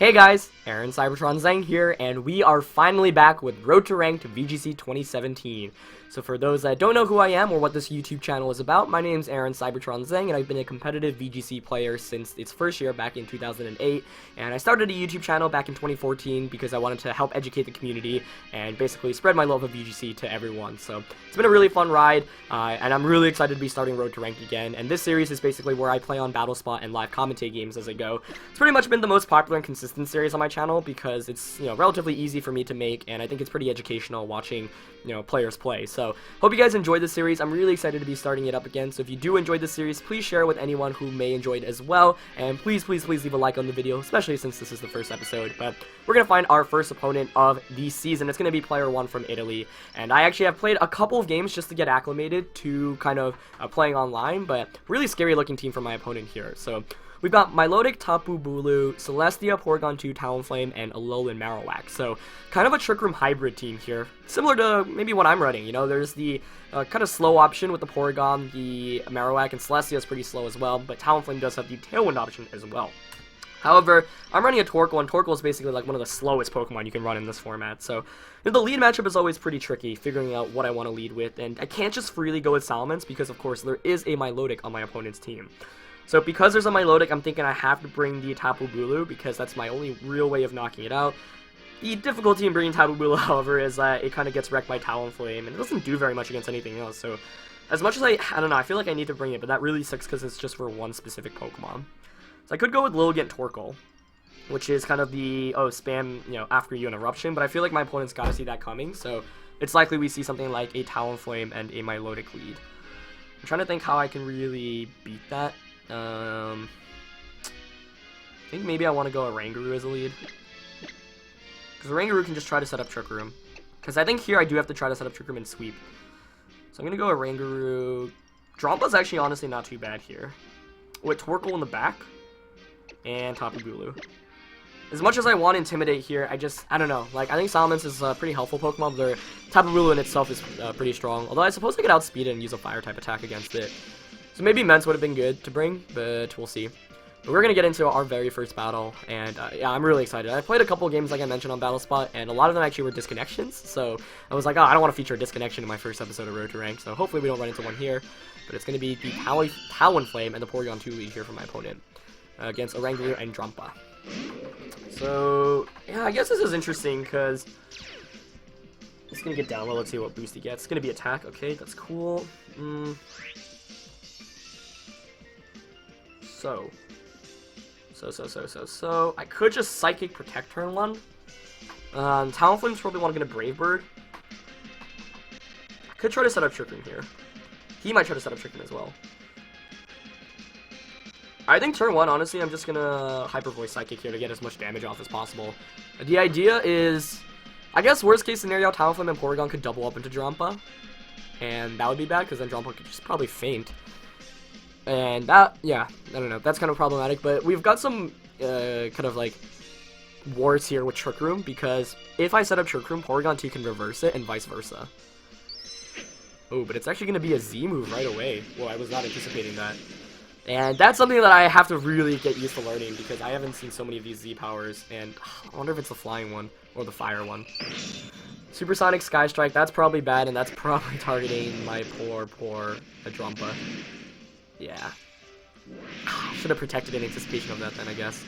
Hey guys, Aaron Cybertron Zeng here, and we are finally back with Road to Ranked VGC 2017. So for those that don't know who I am or what this YouTube channel is about, my name is Aaron Cybertron Zeng, and I've been a competitive VGC player since its first year back in 2008, and I started a YouTube channel back in 2014 because I wanted to help educate the community and basically spread my love of VGC to everyone. So it's been a really fun ride, and I'm really excited to be starting Road to Ranked again, and this series is basically where I play on Battle Spot and live commentate games as I go. It's pretty much been the most popular and consistent series on my channel because it's, relatively easy for me to make, and I think it's pretty educational watching, players play. So, hope you guys enjoyed this series. I'm really excited to be starting it up again, so if you do enjoy this series, please share it with anyone who may enjoy it as well, and please leave a like on the video, especially since this is the first episode. But we're going to find our first opponent of the season. It's going to be player 1 from Italy, and I actually have played a couple of games just to get acclimated to kind of playing online, but really scary looking team for my opponent here. So, we've got Milotic, Tapu Bulu, Celestia, Porygon2, Talonflame, and Alola and Marowak. So, kind of a Trick Room hybrid team here. Similar to maybe what I'm running, there's the kind of slow option with the Porygon, the Marowak, and Celestia is pretty slow as well, but Talonflame does have the Tailwind option as well. However, I'm running a Torkoal, and Torkoal is basically like one of the slowest Pokemon you can run in this format, so the lead matchup is always pretty tricky, figuring out what I want to lead with, and I can't just freely go with Salamence because, of course, there is a Milotic on my opponent's team. So because there's a Milotic, I'm thinking I have to bring the Tapu Bulu because that's my only real way of knocking it out. The difficulty in bringing Tapu Bulu, however, is that it kind of gets wrecked by Talonflame, and it doesn't do very much against anything else, so as much as I don't know, I feel like I need to bring it, but that really sucks because it's just for one specific Pokemon. So I could go with Lilligant Torkoal, which is kind of the, spam, after you an Eruption, but I feel like my opponent's got to see that coming, so it's likely we see something like a Talonflame and a Milotic lead. I'm trying to think how I can really beat that. I think maybe I want to go a Rangaroo as a lead. Because Rangaroo can just try to set up Trick Room. Because I think here I do have to try to set up Trick Room and sweep. So I'm going to go a Rangaroo. Drompa's actually honestly not too bad here. With Torkoal in the back. And Tapu Bulu. As much as I want to Intimidate here, I don't know. I think Salamence is a pretty helpful Pokemon, but Tapu Bulu in itself is pretty strong. Although I suppose I could outspeed it and use a Fire-type attack against it. So maybe Mence would have been good to bring, but we'll see. But we're going to get into our very first battle, and yeah, I'm really excited. I played a couple of games, like I mentioned, on Battle Spot, and a lot of them actually were disconnections, so I was like, I don't want to feature a disconnection in my first episode of Road to Rank, so hopefully we don't run into one here. But it's going to be the Talonflame and the Porygon2 lead here for my opponent, against Oranguru and Drampa. So, yeah, I guess this is interesting, because it's going to get down low. Let's see what boost he gets. It's going to be attack. Okay, that's cool. So, I could just Psychic Protect turn 1. Talonflame's probably want to get a Brave Bird. I could try to set up Trick Room here. He might try to set up Trick Room as well. I think turn 1, honestly, I'm just gonna Hyper Voice Psychic here to get as much damage off as possible. The idea is, I guess worst case scenario, Talonflame and Porygon could double up into Drampa. And that would be bad, because then Drampa could just probably faint. And that, yeah, I don't know, that's kind of problematic, but we've got some, kind of, wars here with Trick Room, because if I set up Trick Room, Porygon2 can reverse it, and vice versa. Oh, but it's actually going to be a Z move right away. Well, I was not anticipating that. And that's something that I have to really get used to learning, because I haven't seen so many of these Z powers, and I wonder if it's the flying one, or the fire one. Supersonic Sky Strike, that's probably bad, and that's probably targeting my poor Drampa. Yeah. Should have protected in anticipation of that then, I guess.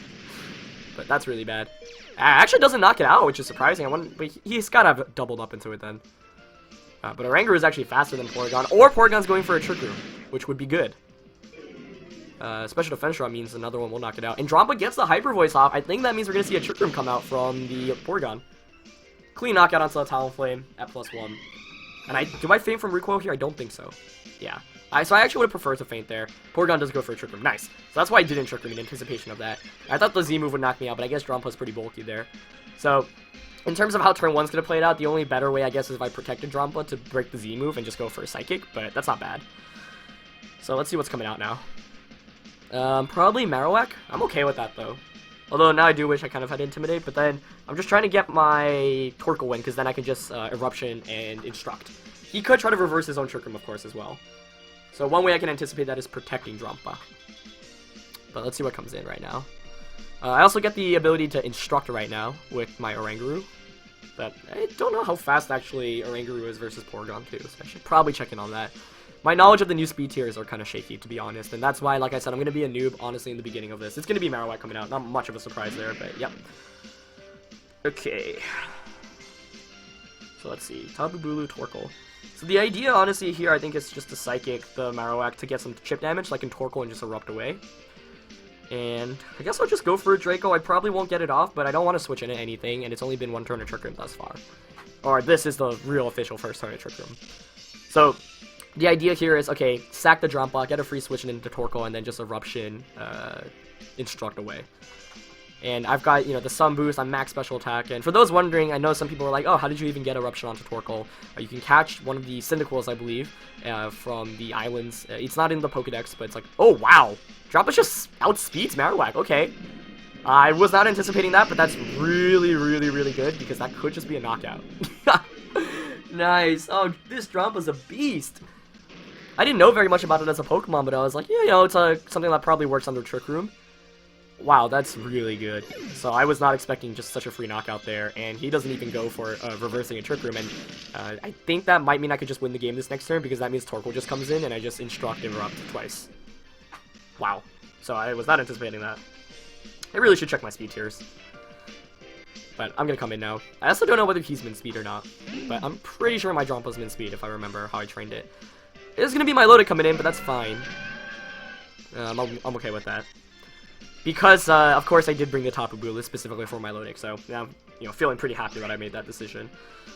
But that's really bad. Actually doesn't knock it out, which is surprising. But he's got to have doubled up into it then. But Oranguru is actually faster than Porygon. Or Porygon's going for a Trick Room, which would be good. Special Defense Drop means another one will knock it out. And Drampa gets the Hyper Voice off. I think that means we're going to see a Trick Room come out from the Porygon. Clean knockout onto the Talonflame at +1. And do I faint from recoil here? I don't think so. Yeah. So I actually would have preferred to faint there. Porygon does go for a Trick Room. Nice. So that's why I didn't Trick Room in anticipation of that. I thought the Z move would knock me out, but I guess Drampa's pretty bulky there. So, in terms of how turn 1's going to play it out, the only better way, I guess, is if I protected Drampa to break the Z move and just go for a Psychic, but that's not bad. So let's see what's coming out now. Probably Marowak. I'm okay with that, though. Although now I do wish I kind of had Intimidate, but then I'm just trying to get my Torkoal win, because then I can just Eruption and Instruct. He could try to reverse his own Trick Room, of course, as well. So one way I can anticipate that is protecting Drampa. But let's see what comes in right now. I also get the ability to Instruct right now with my Oranguru. But I don't know how fast actually Oranguru is versus Porygon2, so I should probably check in on that. My knowledge of the new speed tiers are kind of shaky, to be honest, and that's why, like I said, I'm going to be a noob, honestly, in the beginning of this. It's going to be Marowak coming out, not much of a surprise there, but yep. Okay. So let's see, Tapu Bulu, Torkoal. So the idea, honestly, here, I think is just to Psychic the Marowak to get some chip damage, like in Torkoal, and just Erupt away. And I guess I'll just go for a Draco. I probably won't get it off, but I don't want to switch into anything, and it's only been one turn of Trick Room thus far. Or this is the real official first turn of Trick Room. So the idea here is, okay, sack the Jump Block, get a free switch into Torkoal, and then just Eruption, Instruct away. And I've got, you know, the Sun Boost, I'm max special attack, and for those wondering, I know some people are like, oh, how did you even get Eruption onto Torkoal? You can catch one of the Cyndaquils, I believe, from the islands. It's not in the Pokedex, but it's like, oh, wow! Droplet just outspeeds Marowak, okay. I was not anticipating that, but that's really, really, really good, because that could just be a knockout. Nice! Oh, this Drompa's a beast! I didn't know very much about it as a Pokemon, but I was like, yeah, you know, it's something that probably works under Trick Room. Wow, that's really good. So I was not expecting just such a free knockout there, and he doesn't even go for reversing a Trick Room, and I think that might mean I could just win the game this next turn, because that means Torkoal just comes in, and I just Instruct Erupt twice. Wow. So I was not anticipating that. I really should check my speed tiers. But I'm gonna come in now. I also don't know whether he's min speed or not, but I'm pretty sure my Drompa's min speed if I remember how I trained it. It's gonna be Milotic coming in, but that's fine. I'm okay with that. Because, of course, I did bring the Tapu Bulu specifically for Milotic, so now I'm, you know, feeling pretty happy that I made that decision.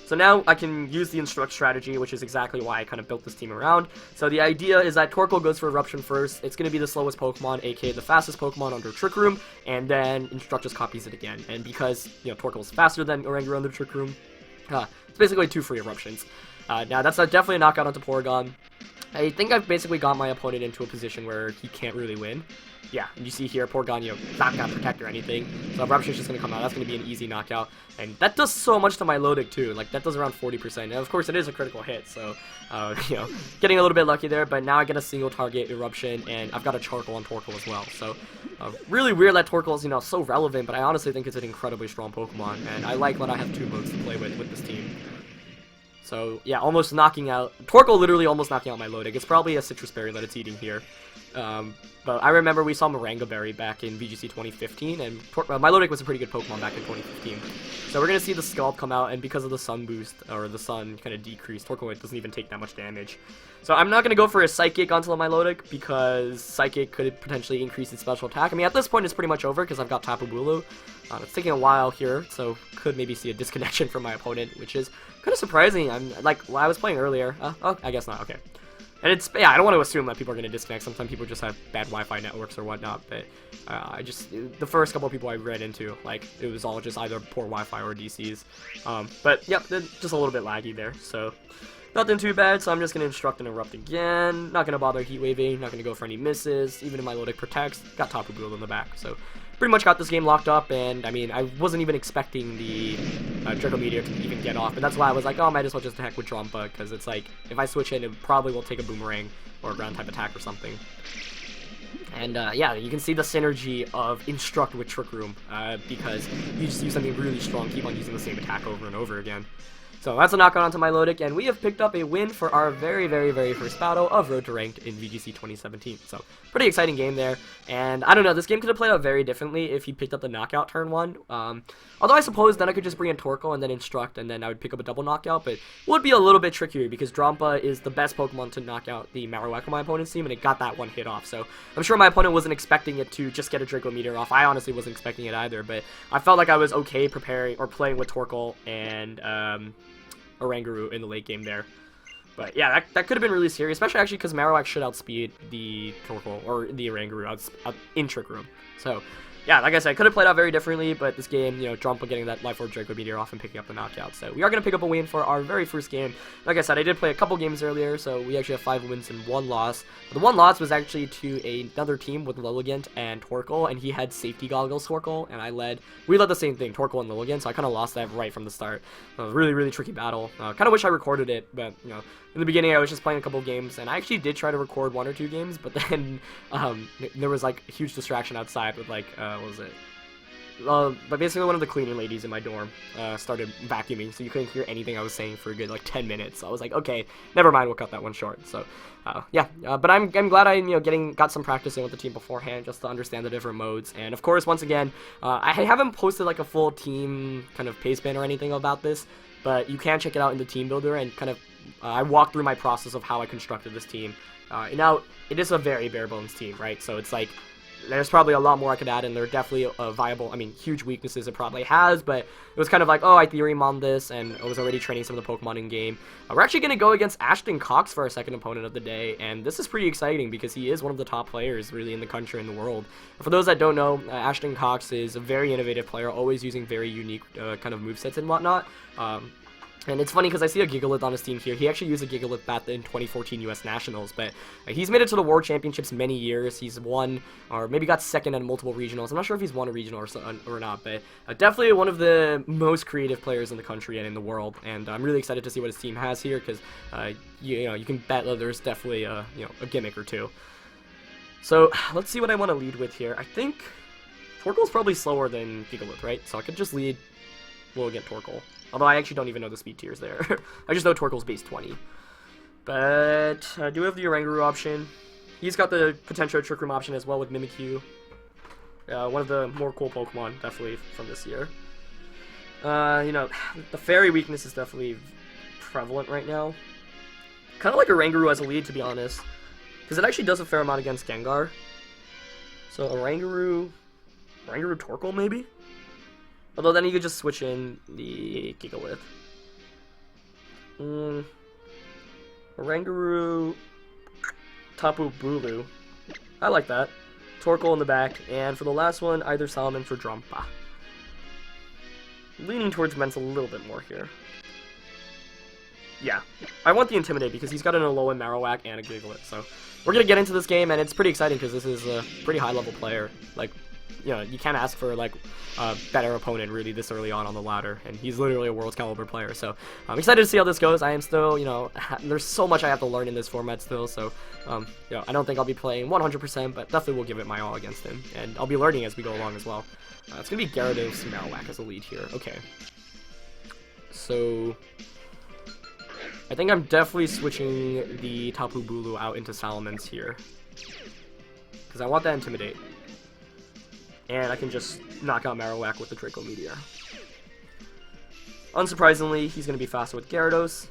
So now I can use the Instruct strategy, which is exactly why I kind of built this team around. So the idea is that Torkoal goes for Eruption first. It's going to be the slowest Pokemon, aka the fastest Pokemon under Trick Room, and then Instruct just copies it again. And because, you know, Torkoal is faster than Oranguru under Trick Room, it's basically 2 free Eruptions. Now, that's definitely a knockout onto Porygon. I think I've basically got my opponent into a position where he can't really win. Yeah, and you see here, Porygon, you know, not gonna protect or anything, so Eruption's just gonna come out. That's gonna be an easy knockout, and that does so much to Milotic too. Like, that does around 40%, and of course it is a critical hit, so, you know, getting a little bit lucky there, but now I get a single target Eruption, and I've got a Charcoal on Torkoal as well, so, really weird that Torkoal is, you know, so relevant, but I honestly think it's an incredibly strong Pokemon, and I like that I have 2 modes to play with this team. So, yeah, almost knocking out... Torkoal literally almost knocking out Milotic. It's probably a Citrus Berry that it's eating here. But I remember we saw Moringa Berry back in VGC 2015, and Milotic was a pretty good Pokemon back in 2015. So we're going to see the Scalp come out, and because of the Sun Boost, or the Sun kind of decrease, Torkoal doesn't even take that much damage. So I'm not going to go for a Psychic onto the Milotic, because Psychic could potentially increase its special attack. I mean, at this point, it's pretty much over, because I've got Tapu Bulu. It's taking a while here, so could maybe see a disconnection from my opponent, which is kind of surprising. I'm like, well, I was playing earlier. Oh, I guess not. Okay. And it's, yeah, I don't want to assume that people are going to disconnect. Sometimes people just have bad Wi-Fi networks or whatnot, but I just, the first couple of people I read into, like, it was all just either poor Wi-Fi or DCs. But, yep, just a little bit laggy there, so nothing too bad, so I'm just going to Instruct and Erupt again. Not going to bother Heat Waving, not going to go for any misses, even if Milotic protects. Got Tapu Bulu in the back, so pretty much got this game locked up, and, I mean, I wasn't even expecting the Draco Meteor to even get off, and that's why I was like, oh, I might as well just heck with Drompa, because it's like, if I switch in, it probably will take a Boomerang or a Ground-type attack or something. And, yeah, you can see the synergy of Instruct with Trick Room, because you just use something really strong, keep on using the same attack over and over again. So that's a knockout onto Milotic, and we have picked up a win for our very, very, very first battle of Road to Ranked in VGC 2017. So, pretty exciting game there, and I don't know, this game could have played out very differently if he picked up the knockout turn 1. Although I suppose then I could just bring in Torkoal and then Instruct, and then I would pick up a double knockout, but it would be a little bit trickier because Drompa is the best Pokemon to knock out the Marowak on my opponent's team, and it got that one hit off. So, I'm sure my opponent wasn't expecting it to just get a Draco Meteor off. I honestly wasn't expecting it either, but I felt like I was okay preparing or playing with Torkoal and Oranguru in the late game there. But yeah, that could have been really scary, especially actually because Marowak should outspeed the Torkoal or the Oranguru out in Trick Room. So yeah, like I said, could have played out very differently, but this game, you know, Drompa getting that Life Orb Draco Meteor off and picking up the knockout. So we are going to pick up a win for our very first game. Like I said, I did play a couple games earlier, so we actually have 5 wins and 1 loss. The 1 loss was actually to another team with Lilligant and Torkoal, and he had Safety Goggles Torkoal, and we led the same thing, Torkoal and Lilligant, so I kind of lost that right from the start. Really, really tricky battle. Kind of wish I recorded it, but, you know, in the beginning I was just playing a couple games, and I actually did try to record 1 or 2 games, but then there was, like, a huge distraction outside with, like, what was it? but basically one of the cleaning ladies in my dorm started vacuuming, so you couldn't hear anything I was saying for a good like 10 minutes. So I was like, okay, never mind, we'll cut that one short. So yeah, but I'm glad I got some practice in with the team beforehand just to understand the different modes. And of course, once again, I haven't posted like a full team kind of pace ban or anything about this, but you can check it out in the team builder and kind of I walked through my process of how I constructed this team. Now it is a very bare bones team, right? So it's like there's probably a lot more I could add, and there are definitely viable, I mean, huge weaknesses it probably has, but it was kind of like, oh, I theorem on this, and I was already training some of the Pokemon in game. We're actually going to go against Ashton Cox for our second opponent of the day, and this is pretty exciting because he is one of the top players really in the country and the world. For those that don't know, Ashton Cox is a very innovative player, always using very unique kind of movesets and whatnot. And it's funny because I see a Gigalith on his team here. He actually used a Gigalith back in 2014 US Nationals, but he's made it to the World Championships many years. He's won, or maybe got second at multiple regionals. I'm not sure if he's won a regional or not, but definitely one of the most creative players in the country and in the world. And I'm really excited to see what his team has here because, you can bet that there's definitely a gimmick or two. So let's see what I want to lead with here. I think Torkoal's probably slower than Gigalith, right? So I could just lead Will against Torkoal. Although I actually don't even know the speed tiers there. I just know Torkoal's base 20. But I do have the Oranguru option. He's got the potential Trick Room option as well with Mimikyu. One of the more cool Pokemon, definitely, from this year. The Fairy weakness is definitely prevalent right now. Kind of like Oranguru as a lead, to be honest. Because it actually does a fair amount against Gengar. So Oranguru Torkoal, maybe? Although then you could just switch in the Gigalith. Oranguru, Tapu Bulu. I like that. Torkoal in the back, and for the last one, either Salmon for Drumpa. Leaning towards Mence a little bit more here. Yeah, I want the Intimidate because he's got an Alola, Marowak, and a Gigalith. So we're gonna get into this game, and it's pretty exciting because this is a pretty high-level player. Like, you can't ask for like a better opponent really this early on the ladder, and he's literally a world caliber player. So I'm excited to see how this goes. I am still, there's so much I have to learn in this format still. So I don't think I'll be playing 100%, but definitely will give it my all against him, and I'll be learning as we go along as well. It's gonna be Gyarados, Marowak as a lead here. Okay, so I think I'm definitely switching the Tapu Bulu out into Salamence here because I want that Intimidate. And I can just knock out Marowak with the Draco Meteor. Unsurprisingly, he's going to be faster with Gyarados.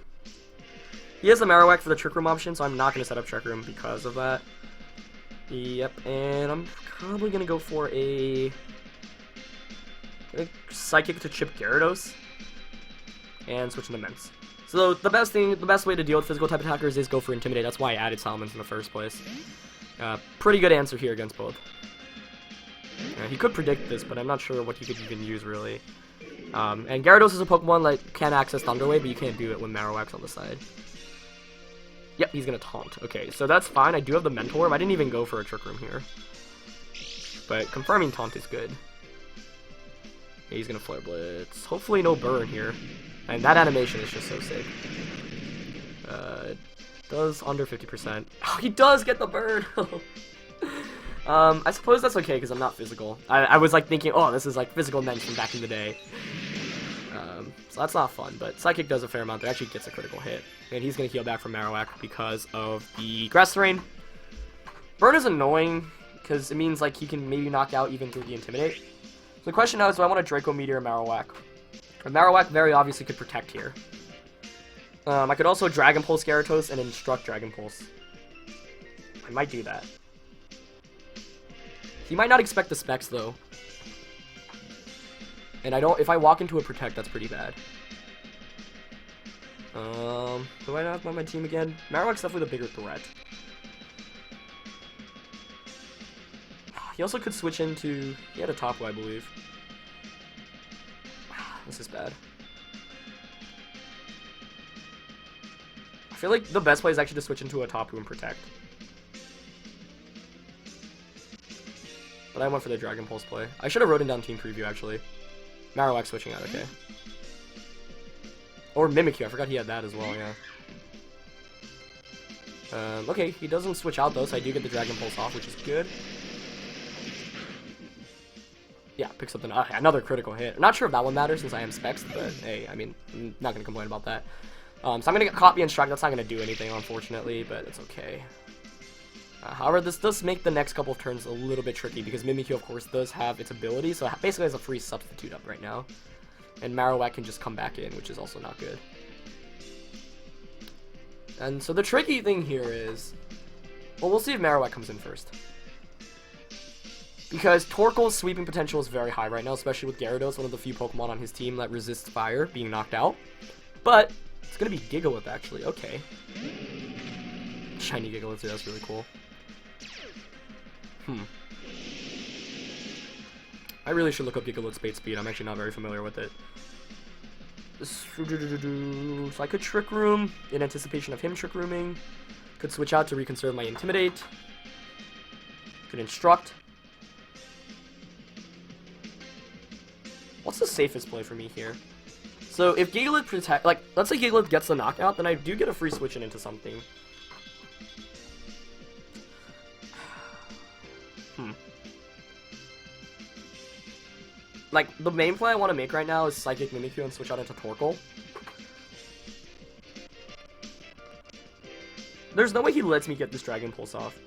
He has the Marowak for the Trick Room option, so I'm not going to set up Trick Room because of that. Yep, and I'm probably going to go for a Psychic to chip Gyarados. And switch into Mence. So the best way to deal with physical type attackers is go for Intimidate. That's why I added Salamence in the first place. Pretty good answer here against both. He could predict this, but I'm not sure what he could even use, really. And Gyarados is a Pokemon that can access Thunder Wave, but you can't do it when Marowak's on the side. Yep, he's gonna Taunt. Okay, so that's fine. I do have the Mentor. I didn't even go for a Trick Room here. But confirming Taunt is good. Yeah, he's gonna Flare Blitz. Hopefully no Burn here. And that animation is just so sick. Does under 50%. Oh, he does get the Burn! I suppose that's okay because I'm not physical. I was like thinking, oh, this is like physical Mence from back in the day. So that's not fun, but Psychic does a fair amount. There actually gets a critical hit. And he's going to heal back from Marowak because of the Grass Terrain. Burn is annoying because it means like he can maybe knock out even through the Intimidate. So the question now is, do I want a Draco Meteor or Marowak? But Marowak very obviously could protect here. I could also Dragon Pulse Gyarados and Instruct Dragon Pulse. I might do that. He might not expect the specs though. And if I walk into a Protect, that's pretty bad. Do I not have my team again? Marowak's definitely the bigger threat. He also could switch into, he had a Tapu, I believe. This is bad. I feel like the best play is actually to switch into a Tapu and Protect. But I went for the Dragon Pulse play. I should have written down Team Preview, actually. Marowak switching out, okay. Or Mimikyu, I forgot he had that as well, yeah. Okay, he doesn't switch out though, so I do get the Dragon Pulse off, which is good. Yeah, picks up another critical hit. I'm not sure if that one matters since I am Specs, but hey, I mean, I'm not going to complain about that. So I'm going to get Copy and Strike. That's not going to do anything, unfortunately, but it's okay. However, this does make the next couple of turns a little bit tricky because Mimikyu, of course, does have its ability, so it basically has a free substitute up right now. And Marowak can just come back in, which is also not good. And so the tricky thing here is, well, we'll see if Marowak comes in first. Because Torkoal's sweeping potential is very high right now, especially with Gyarados, one of the few Pokemon on his team that resists fire being knocked out. But it's going to be Gigalith, actually. Okay. Shiny Gigalith, too. That's really cool. I really should look up Gigalith's bait speed. I'm actually not very familiar with it. So I could Trick Room in anticipation of him Trick Rooming. Could switch out to reconserve my Intimidate. Could Instruct. What's the safest play for me here? So if Gigalith let's say Gigalith gets the knockout, then I do get a free switch into something. Like, the main play I want to make right now is Psychic Mimikyu and switch out into Torkoal. There's no way he lets me get this Dragon Pulse off.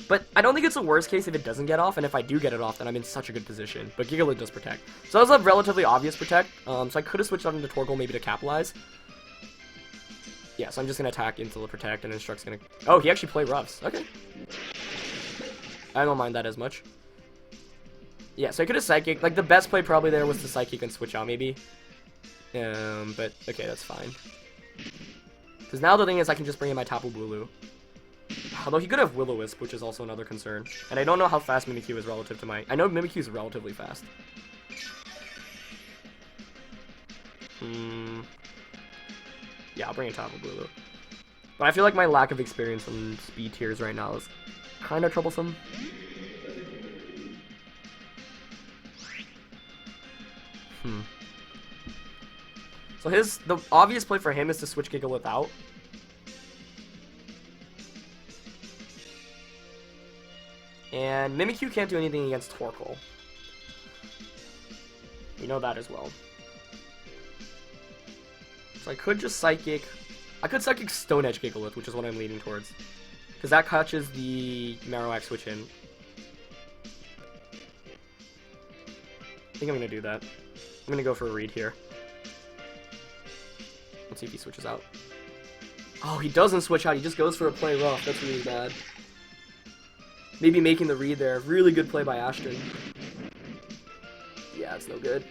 But I don't think it's the worst case if it doesn't get off, and if I do get it off, then I'm in such a good position. But Gigalith does protect. So that was a relatively obvious protect. So I could have switched out into Torkoal maybe to capitalize. Yeah, so I'm just going to attack into the protect, and Instruct's going to... Oh, he actually played Roughs. Okay. I don't mind that as much. Yeah, so I could have Psychic. Like, the best play probably there was to Psychic and switch out, maybe. But, okay, that's fine. Because now the thing is I can just bring in my Tapu Bulu. Although he could have Will-O-Wisp, which is also another concern. And I don't know how fast Mimikyu is relative to my... I know Mimikyu is relatively fast. Yeah, I'll bring in Tapu Bulu. But I feel like my lack of experience on speed tiers right now is kind of troublesome. So the obvious play for him is to switch Gigalith out. And Mimikyu can't do anything against Torkoal. We know that as well. So I could just Psychic... I could Psychic Stone Edge Gigalith, which is what I'm leaning towards. Because that catches the Marowak switch in. I think I'm going to do that. I'm going to go for a read here. Let's see if he switches out. Oh, he doesn't switch out. He just goes for a play rough. That's really bad. Maybe making the read there. Really good play by Ashton. Yeah, it's no good.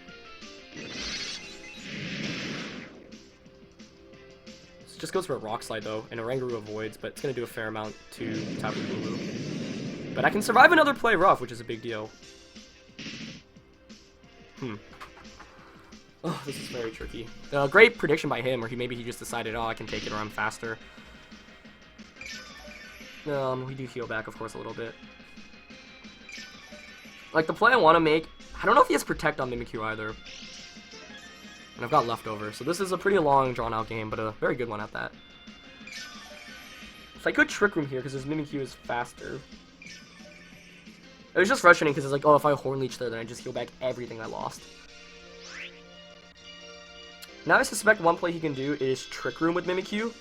So just goes for a Rock Slide, though, and Oranguru avoids, but it's going to do a fair amount to Tapu Bulu. But I can survive another play rough, which is a big deal. Oh, this is very tricky. Great prediction by him, or maybe he just decided, oh, I can take it or I'm faster. We do heal back, of course, a little bit. Like, the play I want to make... I don't know if he has Protect on Mimikyu either. And I've got Leftover, so this is a pretty long, drawn-out game, but a very good one at that. So I could Trick Room here, because his Mimikyu is faster. It was just frustrating, because it's like, oh, if I Horn Leech there, then I just heal back everything I lost. Now I suspect one play he can do is Trick Room with Mimikyu.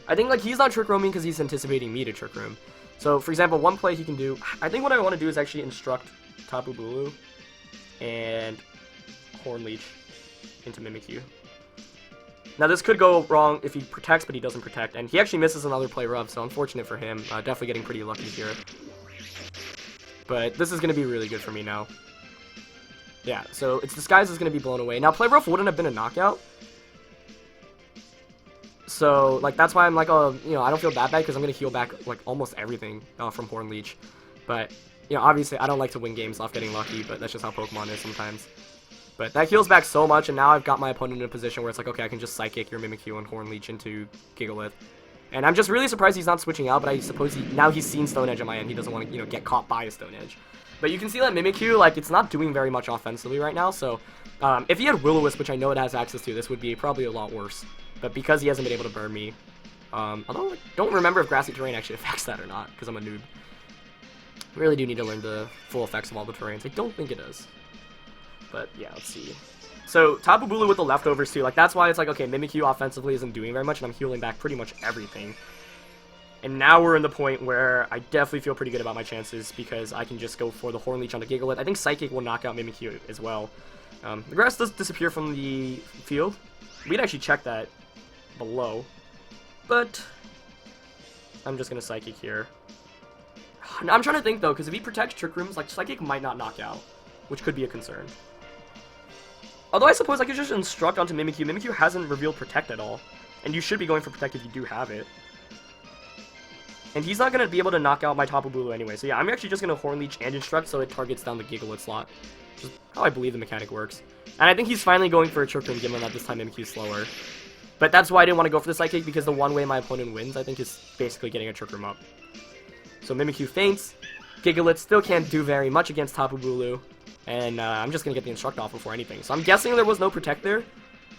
I think, like, he's not Trick Rooming because he's anticipating me to Trick Room. So, for example, one play he can do... I think what I want to do is actually Instruct Tapu Bulu and Horn Leech into Mimikyu. Now, this could go wrong if he protects, but he doesn't protect. And he actually misses another play rough, so unfortunate for him. Definitely getting pretty lucky here. But this is going to be really good for me now. Yeah, so its Disguise is going to be blown away. Now, play rough wouldn't have been a knockout. So, like, that's why I'm like, oh, you know, I don't feel that bad because I'm going to heal back, like, almost everything from Horn Leech. But, you know, obviously, I don't like to win games off getting lucky, but that's just how Pokemon is sometimes. But that heals back so much, and now I've got my opponent in a position where it's like, okay, I can just Psychic your Mimikyu and Horn Leech into Gigalith. And I'm just really surprised he's not switching out, but I suppose now he's seen Stone Edge on my end. He doesn't want to, you know, get caught by a Stone Edge. But you can see that Mimikyu, like, it's not doing very much offensively right now, so if he had Will-O-Wisp, which I know it has access to, this would be probably a lot worse. But because he hasn't been able to burn me, although I don't remember if Grassy Terrain actually affects that or not, because I'm a noob. I really do need to learn the full effects of all the terrains. I don't think it does. But yeah, let's see. So Tapu Bulu with the leftovers too, like that's why it's like, okay, Mimikyu offensively isn't doing very much, and I'm healing back pretty much everything. And now we're in the point where I definitely feel pretty good about my chances, because I can just go for the Horn Leech on the Gigalith. I think Psychic will knock out Mimikyu as well. The grass does disappear from the field. We'd actually check that below, but I'm just gonna Psychic here. I'm trying to think though, because if he protects Trick Rooms, like Psychic might not knock out, which could be a concern. Although I suppose I could just Instruct onto Mimikyu. Mimikyu hasn't revealed Protect at all, and you should be going for Protect if you do have it. And he's not going to be able to knock out my Tapu Bulu anyway, so yeah, I'm actually just going to Horn Leech and Instruct so it targets down the Gigalith slot. Which is how I believe the mechanic works. And I think he's finally going for a Trick Room, given that this time Mimikyu's slower. But that's why I didn't want to go for the Psychic, because the one way my opponent wins, I think, is basically getting a Trick Room up. So Mimikyu faints. Gigalith still can't do very much against Tapu Bulu. And I'm just going to get the Instruct off before anything. So I'm guessing there was no Protect there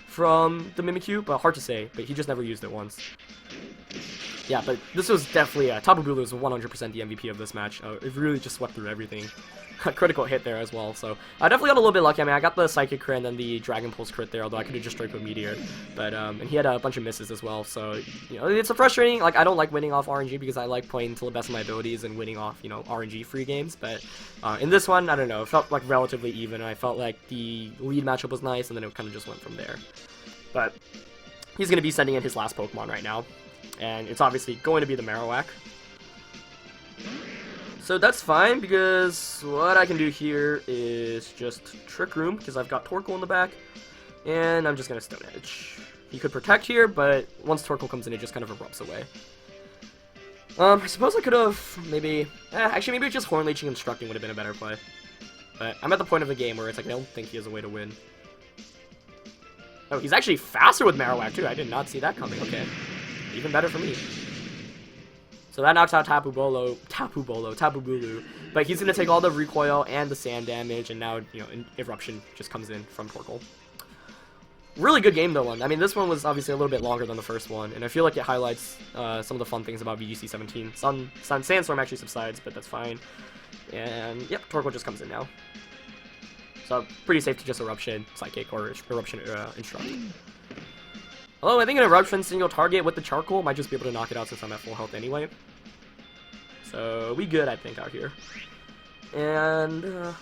from the Mimikyu, but hard to say. But he just never used it once. Yeah, but this was definitely, Tapu Bulu was 100% the MVP of this match. It really just swept through everything. A critical hit there as well, so I definitely got a little bit lucky. I mean, I got the Psychic crit and then the Dragon Pulse crit there, although I could have just straight with Meteor. But, and he had a bunch of misses as well, so, you know, it's a frustrating, like, I don't like winning off RNG because I like playing to the best of my abilities and winning off, you know, RNG-free games, but in this one, I don't know, it felt, like, relatively even, and I felt like the lead matchup was nice, and then it kind of just went from there. But he's going to be sending in his last Pokemon right now, and it's obviously going to be the Marowak. So that's fine, because what I can do here is just Trick Room, because I've got Torkoal in the back, and I'm just going to Stone Edge. He could Protect here, but once Torkoal comes in, it just kind of erupts away. I suppose I could have maybe... actually, maybe just Horn Leeching and Instructing would have been a better play. But I'm at the point of the game where it's like, I don't think he has a way to win. Oh, he's actually faster with Marowak, too. I did not see that coming. Okay. Even better for me. So that knocks out Tapu Bulu, but he's going to take all the recoil and the sand damage, and now, you know, Eruption just comes in from Torkoal. Really good game, though, one. I mean, this one was obviously a little bit longer than the first one, and I feel like it highlights some of the fun things about VGC 17. Sandstorm actually subsides, but that's fine. And, yep, Torkoal just comes in now. So, pretty safe to just Eruption, Psychic, or Eruption Instruct. Although I think an Eruption single target with the Charcoal might just be able to knock it out since I'm at full health anyway. So we good, I think, out here. And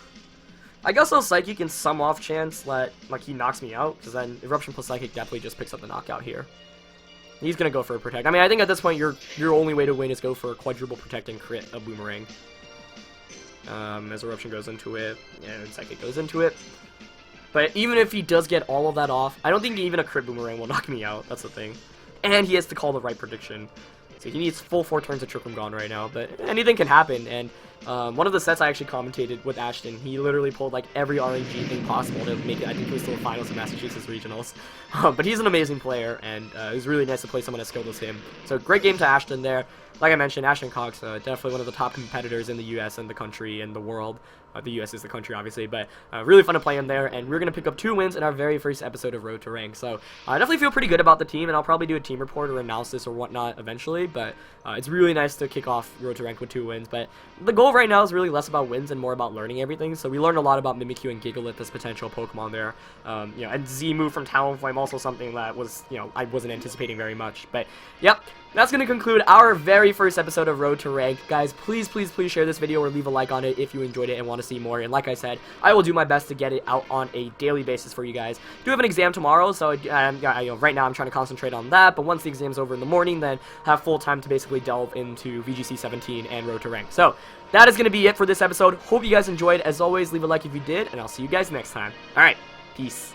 I guess I'll Psychic in some off chance that like he knocks me out, because then Eruption plus Psychic definitely just picks up the knockout here. He's gonna go for a Protect. I mean, I think at this point your only way to win is go for a quadruple Protect and crit a Boomerang. As Eruption goes into it, and Psychic goes into it. But even if he does get all of that off, I don't think even a crit Boomerang will knock me out. That's the thing. And he has to call the right prediction. So he needs full 4 turns of Trick Room gone right now. But anything can happen. And one of the sets I actually commentated with Ashton, he literally pulled like every RNG thing possible to make it, I think it was to the finals of Massachusetts Regionals. But he's an amazing player, and it was really nice to play someone as skilled as him. So great game to Ashton there. Like I mentioned, Ashton Cox, definitely one of the top competitors in the US and the country and the world. The US is the country, obviously, but really fun to play him there, and we're going to pick up 2 wins in our very first episode of Road to Rank. So I definitely feel pretty good about the team, and I'll probably do a team report or analysis or whatnot eventually, but it's really nice to kick off Road to Rank with 2 wins. But the goal right now is really less about wins and more about learning everything. So we learned a lot about Mimikyu and Gigalith as potential Pokemon there. You know, and Z move from Talonflame, also something that was, you know, I wasn't anticipating very much. But yep, that's going to conclude our very first episode of Road to Rank. Guys, please share this video or leave a like on it if you enjoyed it and want to see more. And like I said, I will do my best to get it out on a daily basis for you guys. I do have an exam tomorrow, so you know, right now I'm trying to concentrate on that. But once the exam's over in the morning, then have full time to basically delve into VGC 17 and Road to Rank. So that is going to be it for this episode. Hope you guys enjoyed. As always, leave a like if you did, and I'll see you guys next time. All right, peace.